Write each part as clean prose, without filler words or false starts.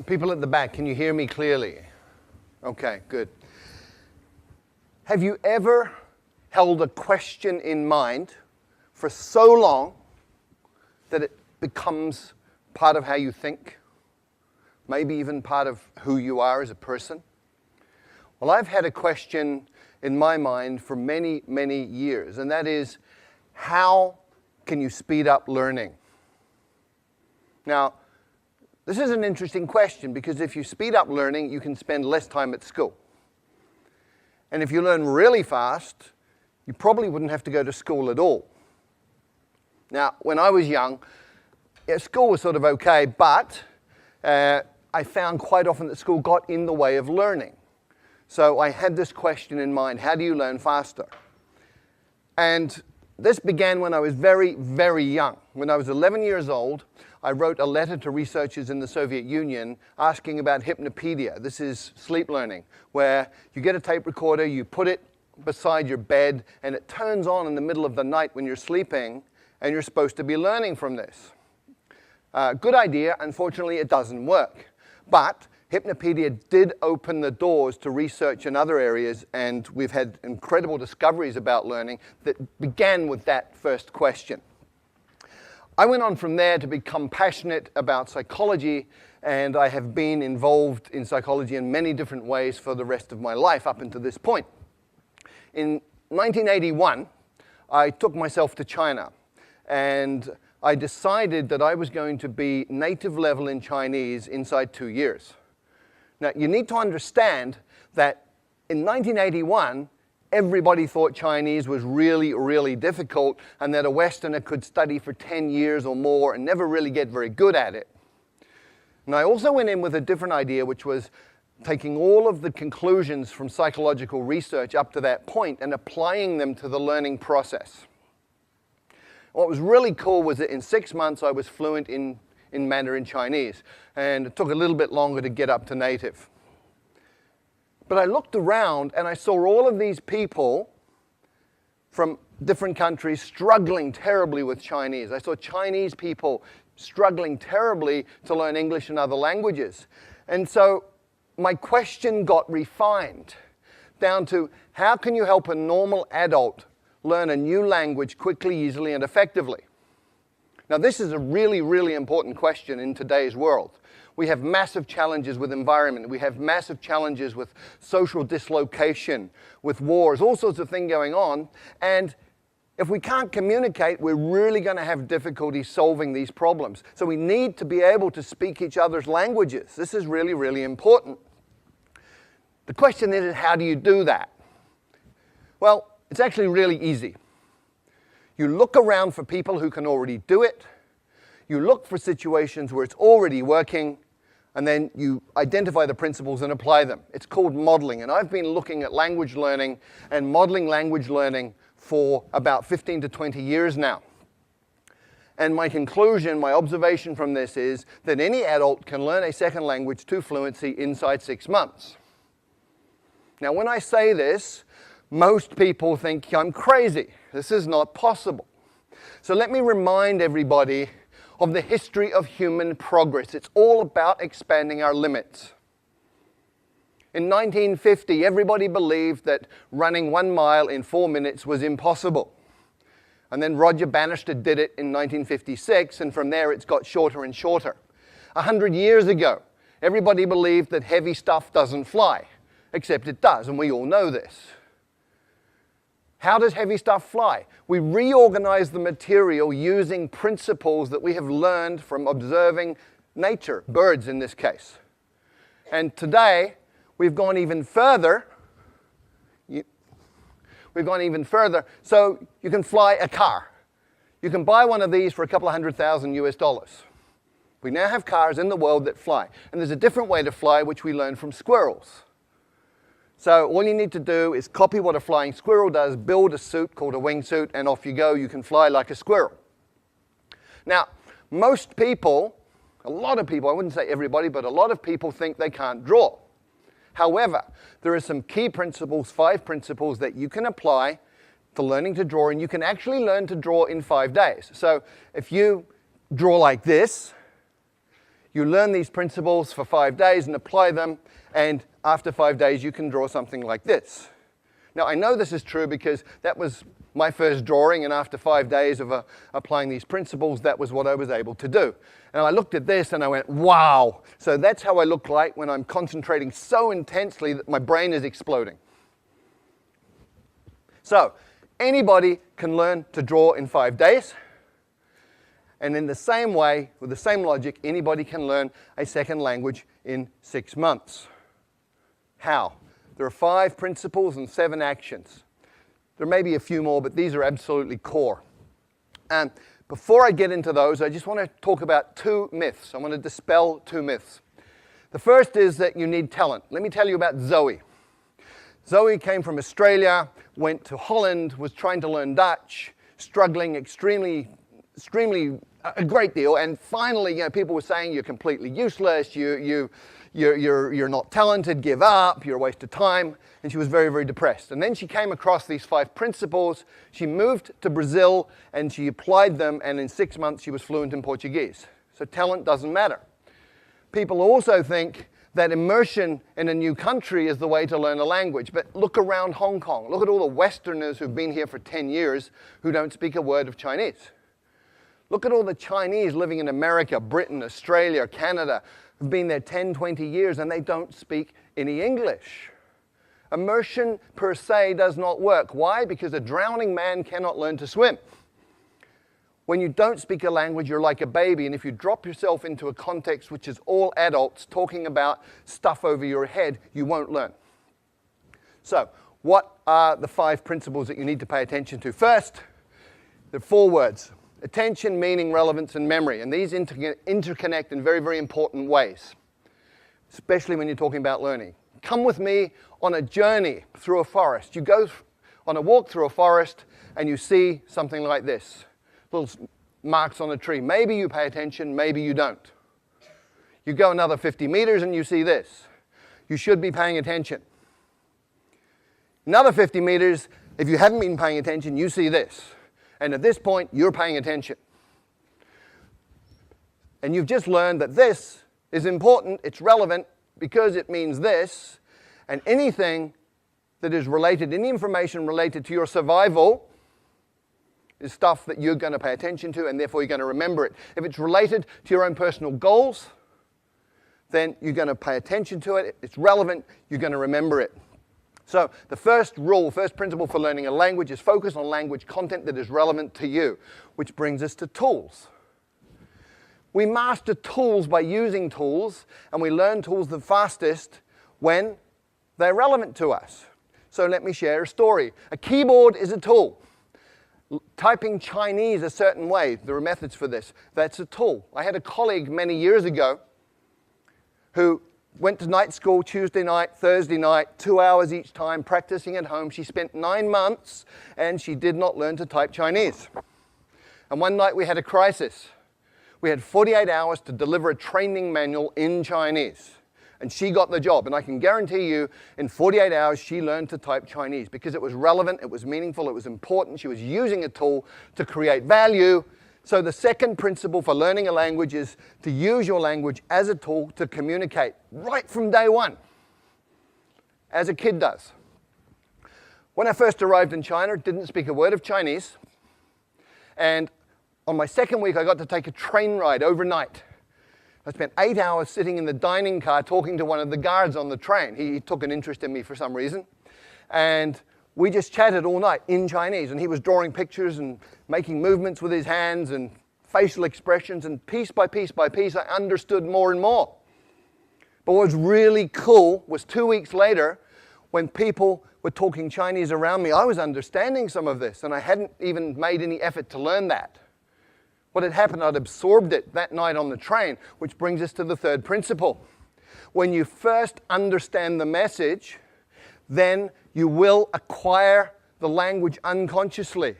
People at the back, can you hear me clearly? Okay, good. Have you ever held a question in mind for so long that it becomes part of how you think? Maybe even part of who you are as a person? Well, I've had a question in my mind for many, many years, and that is, how can you speed up learning? Now, this is an interesting question because if you speed up learning, you can spend less time at school. And if you learn really fast, you probably wouldn't have to go to school at all. Now, when I was young, school was sort of okay, but I found quite often that school got in the way of learning. So I had this question in mind: how do you learn faster? And this began when I was very, very young. When I was 11 years old, I wrote a letter to researchers in the Soviet Union asking about hypnopedia. This is sleep learning, where you get a tape recorder, you put it beside your bed, and it turns on in the middle of the night when you're sleeping, and you're supposed to be learning from this. Good idea. Unfortunately, it doesn't work. But hypnopedia did open the doors to research in other areas, and we've had incredible discoveries about learning that began with that first question. I went on from there to become passionate about psychology, and I have been involved in psychology in many different ways for the rest of my life up until this point. In 1981, I took myself to China, and I decided that I was going to be native level in Chinese inside 2 years. Now, you need to understand that in 1981, everybody thought Chinese was really, really difficult and that a Westerner could study for 10 years or more and never really get very good at it. And I also went in with a different idea, which was taking all of the conclusions from psychological research up to that point and applying them to the learning process. What was really cool was that in 6 months I was fluent in Mandarin Chinese, and it took a little bit longer to get up to native. But I looked around and I saw all of these people from different countries struggling terribly with Chinese. I saw Chinese people struggling terribly to learn English and other languages. And so my question got refined down to, how can you help a normal adult learn a new language quickly, easily, and effectively? Now, this is a really, really important question in today's world. We have massive challenges with environment. We have massive challenges with social dislocation, with wars, all sorts of things going on. And if we can't communicate, we're really going to have difficulty solving these problems. So we need to be able to speak each other's languages. This is really, really important. The question is, how do you do that? Well, it's actually really easy. You look around for people who can already do it. You look for situations where it's already working, and then you identify the principles and apply them. It's called modeling, and I've been looking at language learning and modeling language learning for about 15 to 20 years now. And my conclusion, my observation from this is that any adult can learn a second language to fluency inside 6 months. Now, when I say this, most people think I'm crazy. This is not possible. So let me remind everybody of the history of human progress. It's all about expanding our limits. In 1950, everybody believed that running 1 mile in 4 minutes was impossible. And then Roger Bannister did it in 1956, and from there it's got shorter and shorter. 100 years ago, everybody believed that heavy stuff doesn't fly, except it does, and we all know this. How does heavy stuff fly? We reorganize the material using principles that we have learned from observing nature, birds in this case. And today, we've gone even further. So you can fly a car. You can buy one of these for a couple of $100,000 US. We now have cars in the world that fly. And there's a different way to fly, which we learned from squirrels. So all you need to do is copy what a flying squirrel does, build a suit called a wingsuit, and off you go. You can fly like a squirrel. Now, most people, a lot of people, I wouldn't say everybody, but a lot of people think they can't draw. However, there are some key principles, 5 principles that you can apply to learning to draw, and you can actually learn to draw in 5 days. So if you draw like this, You learn these principles for 5 days and apply them, and after 5 days you can draw something like this. Now I know this is true because that was my first drawing, and after 5 days of applying these principles, that was what I was able to do. And I looked at this and I went, wow! So that's how I look like when I'm concentrating so intensely that my brain is exploding. So anybody can learn to draw in 5 days. And in the same way, with the same logic, anybody can learn a second language in 6 months. How? There are 5 principles and 7 actions. There may be a few more, but these are absolutely core. And before I get into those, I just want to talk about 2 myths. I want to dispel 2 myths. The first is that you need talent. Let me tell you about Zoe. Zoe came from Australia, went to Holland, was trying to learn Dutch, struggling extremely a great deal, and finally, people were saying you're completely useless, you're not talented, give up, you're a waste of time, and she was very, very depressed. And then she came across these 5 principles. She moved to Brazil and she applied them, and in 6 months she was fluent in Portuguese. So talent doesn't matter. People also think that immersion in a new country is the way to learn a language, but look around Hong Kong. Look at all the Westerners who've been here for 10 years who don't speak a word of Chinese. Look at all the Chinese living in America, Britain, Australia, Canada, who've been there 10, 20 years, and they don't speak any English. Immersion per se does not work. Why? Because a drowning man cannot learn to swim. When you don't speak a language, you're like a baby, and if you drop yourself into a context which is all adults talking about stuff over your head, you won't learn. So, what are the 5 principles that you need to pay attention to? First, there are 4 words. Attention, meaning, relevance, and memory. And these interconnect in very, very important ways, especially when you're talking about learning. Come with me on a journey through a forest. You go on a walk through a forest and you see something like this. Little marks on a tree. Maybe you pay attention, maybe you don't. You go another 50 meters and you see this. You should be paying attention. Another 50 meters, if you haven't been paying attention, you see this. And at this point, you're paying attention. And you've just learned that this is important, it's relevant, because it means this. And anything that is related, any information related to your survival, is stuff that you're going to pay attention to, and therefore you're going to remember it. If it's related to your own personal goals, then you're going to pay attention to it. It's relevant, you're going to remember it. So the first principle for learning a language is focus on language content that is relevant to you, which brings us to tools. We master tools by using tools, and we learn tools the fastest when they're relevant to us. So let me share a story. A keyboard is a tool. Typing Chinese a certain way, there are methods for this. That's a tool. I had a colleague many years ago who went to night school Tuesday night, Thursday night, 2 hours each time, practicing at home. She spent 9 months, and she did not learn to type Chinese. And one night we had a crisis. We had 48 hours to deliver a training manual in Chinese. And she got the job. And I can guarantee you, in 48 hours, she learned to type Chinese because it was relevant, it was meaningful, it was important. She was using a tool to create value. So the second principle for learning a language is to use your language as a tool to communicate right from day one, as a kid does. When I first arrived in China, didn't speak a word of Chinese. And on my second week, I got to take a train ride overnight. I spent 8 hours sitting in the dining car talking to one of the guards on the train. He took an interest in me for some reason. And we just chatted all night in Chinese. And he was drawing pictures and making movements with his hands and facial expressions. And piece by piece by piece, I understood more and more. But what was really cool was 2 weeks later, when people were talking Chinese around me, I was understanding some of this. And I hadn't even made any effort to learn that. What had happened, I'd absorbed it that night on the train, which brings us to the third principle. When you first understand the message, then you will acquire the language unconsciously.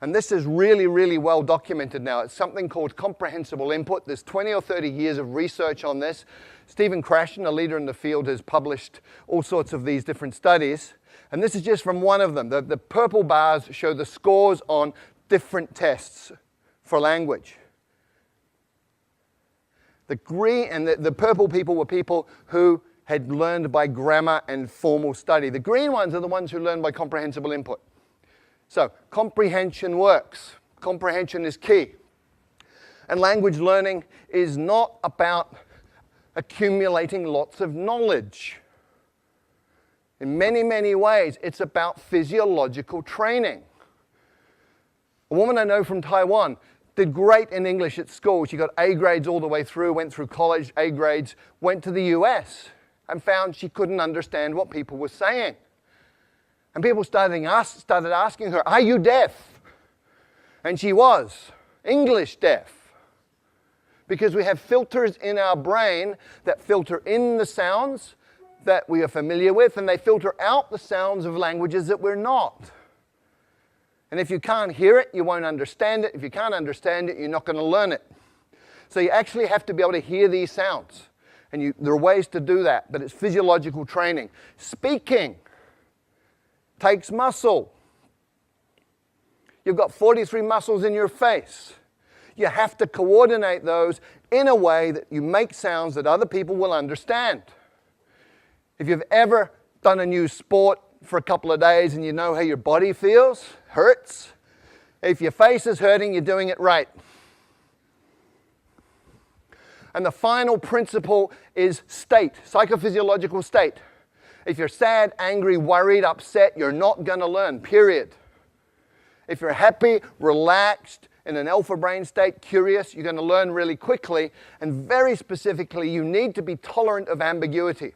And this is really, really well documented now. It's something called comprehensible input. There's 20 or 30 years of research on this. Stephen Krashen, a leader in the field, has published all sorts of these different studies. And this is just from one of them. The purple bars show the scores on different tests for language. The green and the purple people were people who had learned by grammar and formal study. The green ones are the ones who learn by comprehensible input. So comprehension works. Comprehension is key. And language learning is not about accumulating lots of knowledge. In many, many ways, it's about physiological training. A woman I know from Taiwan did great in English at school. She got A grades all the way through, went through college, A grades, went to the US and found she couldn't understand what people were saying. And people started asking her, "Are you deaf?" And she was English deaf. Because we have filters in our brain that filter in the sounds that we are familiar with, and they filter out the sounds of languages that we're not. And if you can't hear it, you won't understand it. If you can't understand it, you're not going to learn it. So you actually have to be able to hear these sounds. And there are ways to do that, but it's physiological training. Speaking takes muscle. You've got 43 muscles in your face. You have to coordinate those in a way that you make sounds that other people will understand. If you've ever done a new sport for a couple of days and you know how your body feels, hurts, if your face is hurting, you're doing it right. And the final principle is state, psychophysiological state. If you're sad, angry, worried, upset, you're not going to learn, period. If you're happy, relaxed, in an alpha brain state, curious, you're going to learn really quickly. And very specifically, you need to be tolerant of ambiguity.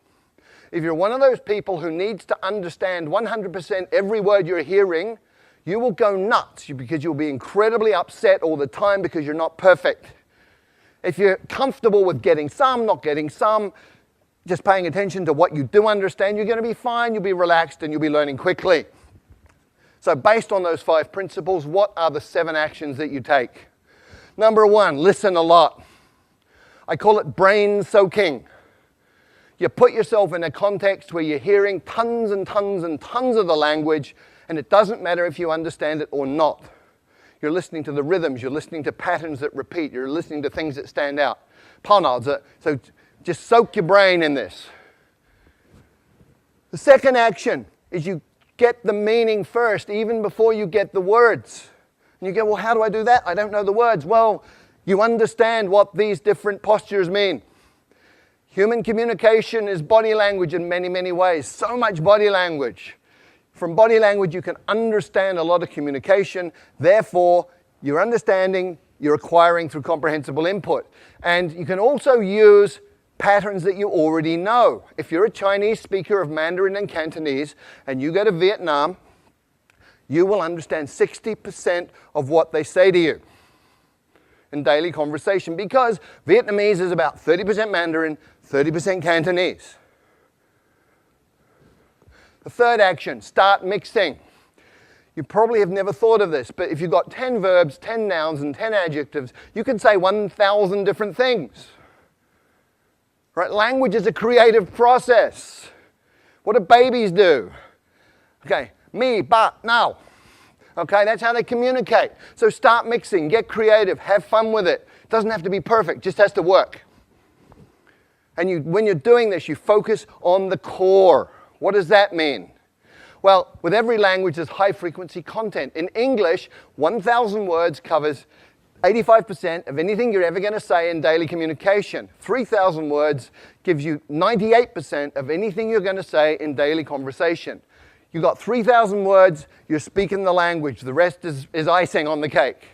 If you're one of those people who needs to understand 100% every word you're hearing, you will go nuts because you'll be incredibly upset all the time because you're not perfect. If you're comfortable with getting some, not getting some, just paying attention to what you do understand, you're going to be fine, you'll be relaxed, and you'll be learning quickly. So based on those 5 principles, what are the 7 actions that you take? Number 1, listen a lot. I call it brain soaking. You put yourself in a context where you're hearing tons and tons and tons of the language, and it doesn't matter if you understand it or not. You're listening to the rhythms, you're listening to patterns that repeat, you're listening to things that stand out. So just soak your brain in this. The second action is you get the meaning first, even before you get the words. And you go, well, how do I do that? I don't know the words. Well, you understand what these different postures mean. Human communication is body language in many, many ways. So much body language. From body language, you can understand a lot of communication. Therefore, you're understanding, you're acquiring through comprehensible input. And you can also use patterns that you already know. If you're a Chinese speaker of Mandarin and Cantonese and you go to Vietnam, you will understand 60% of what they say to you in daily conversation because Vietnamese is about 30% Mandarin, 30% Cantonese. The third action, start mixing. You probably have never thought of this, but if you've got 10 verbs, 10 nouns, and 10 adjectives, you can say 1,000 different things. Right? Language is a creative process. What do babies do? Okay, me, but, now. Okay, that's how they communicate. So start mixing, get creative, have fun with it. It doesn't have to be perfect, just has to work. And when you're doing this, you focus on the core. What does that mean? Well, with every language, there's high-frequency content. In English, 1,000 words covers 85% of anything you're ever going to say in daily communication. 3,000 words gives you 98% of anything you're going to say in daily conversation. You've got 3,000 words, you're speaking the language. The rest is icing on the cake.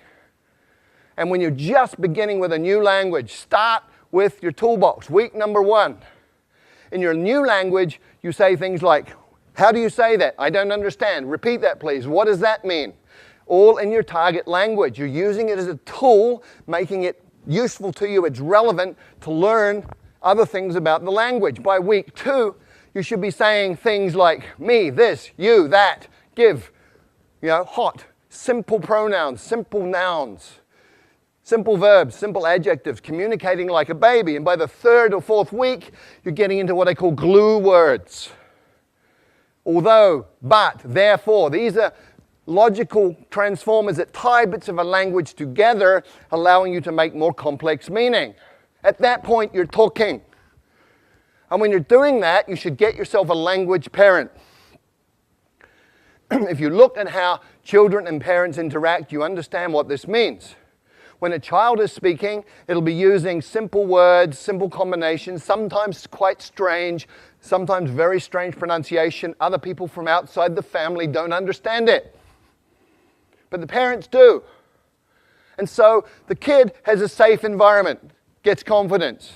And when you're just beginning with a new language, start with your toolbox. Week number 1. In your new language, you say things like, how do you say that? I don't understand. Repeat that, please. What does that mean? All in your target language. You're using it as a tool, making it useful to you. It's relevant to learn other things about the language. By week 2, you should be saying things like me, this, you, that, give, hot, simple pronouns, simple nouns, simple verbs, simple adjectives, communicating like a baby. And by the 3rd or 4th week, you're getting into what I call glue words. Although, but, therefore, these are logical transformers that tie bits of a language together, allowing you to make more complex meaning. At that point, you're talking. And when you're doing that, you should get yourself a language parent. If you look at how children and parents interact, you understand what this means. When a child is speaking, it'll be using simple words, simple combinations, sometimes quite strange, sometimes very strange pronunciation. Other people from outside the family don't understand it. But the parents do. And so the kid has a safe environment, gets confidence.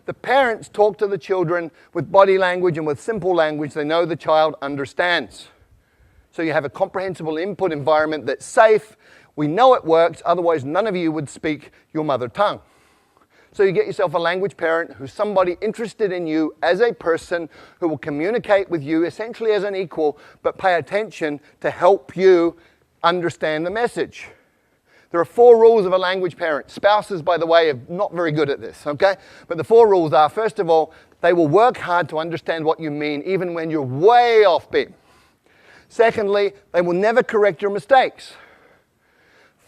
The parents talk to the children with body language and with simple language they know the child understands. So you have a comprehensible input environment that's safe. We know it works, otherwise none of you would speak your mother tongue. So you get yourself a language parent who's somebody interested in you as a person who will communicate with you essentially as an equal, but pay attention to help you understand the message. There are 4 rules of a language parent. Spouses, by the way, are not very good at this, okay? But the 4 rules are, first of all, they will work hard to understand what you mean, even when you're way off beat. Secondly, they will never correct your mistakes.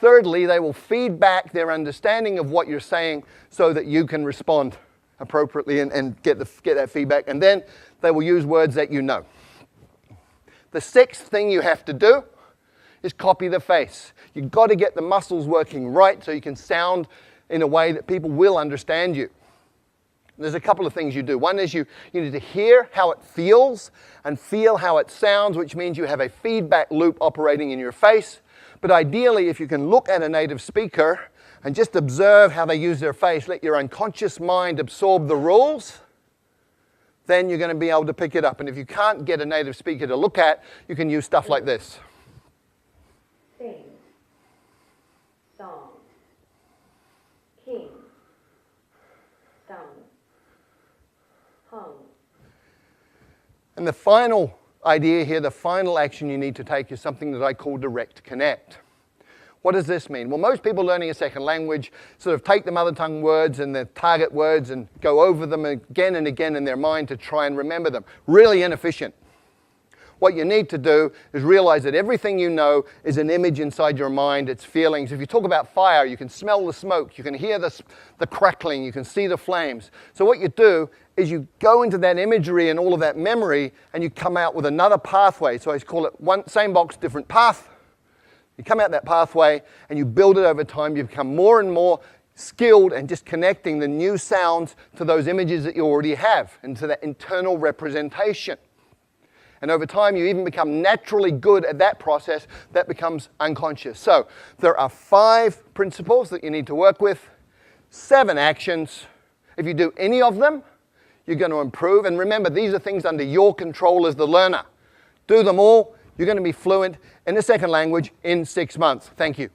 Thirdly, they will feed back their understanding of what you're saying so that you can respond appropriately and get that feedback. And then they will use words that you know. The 6th thing you have to do is copy the face. You've got to get the muscles working right so you can sound in a way that people will understand you. There's a couple of things you do. One is you need to hear how it feels and feel how it sounds, which means you have a feedback loop operating in your face. But ideally, if you can look at a native speaker and just observe how they use their face, let your unconscious mind absorb the rules, then you're going to be able to pick it up. And if you can't get a native speaker to look at, you can use stuff like this. Sing, song, king, sung, hung. And the final idea here, the final action you need to take is something that I call direct connect. What does this mean? Well, most people learning a second language sort of take the mother tongue words and the target words and go over them again and again in their mind to try and remember them. Really inefficient. What you need to do is realize that everything you know is an image inside your mind, it's feelings. If you talk about fire, you can smell the smoke, you can hear the crackling, you can see the flames. So what you do is you go into that imagery and all of that memory and you come out with another pathway. So I call it same box, different path. You come out that pathway and you build it over time. You become more and more skilled and just connecting the new sounds to those images that you already have and to that internal representation. And over time, you even become naturally good at that process. That becomes unconscious. So there are 5 principles that you need to work with, 7 actions. If you do any of them, you're going to improve. And remember, these are things under your control as the learner. Do them all. You're going to be fluent in a second language in 6 months. Thank you.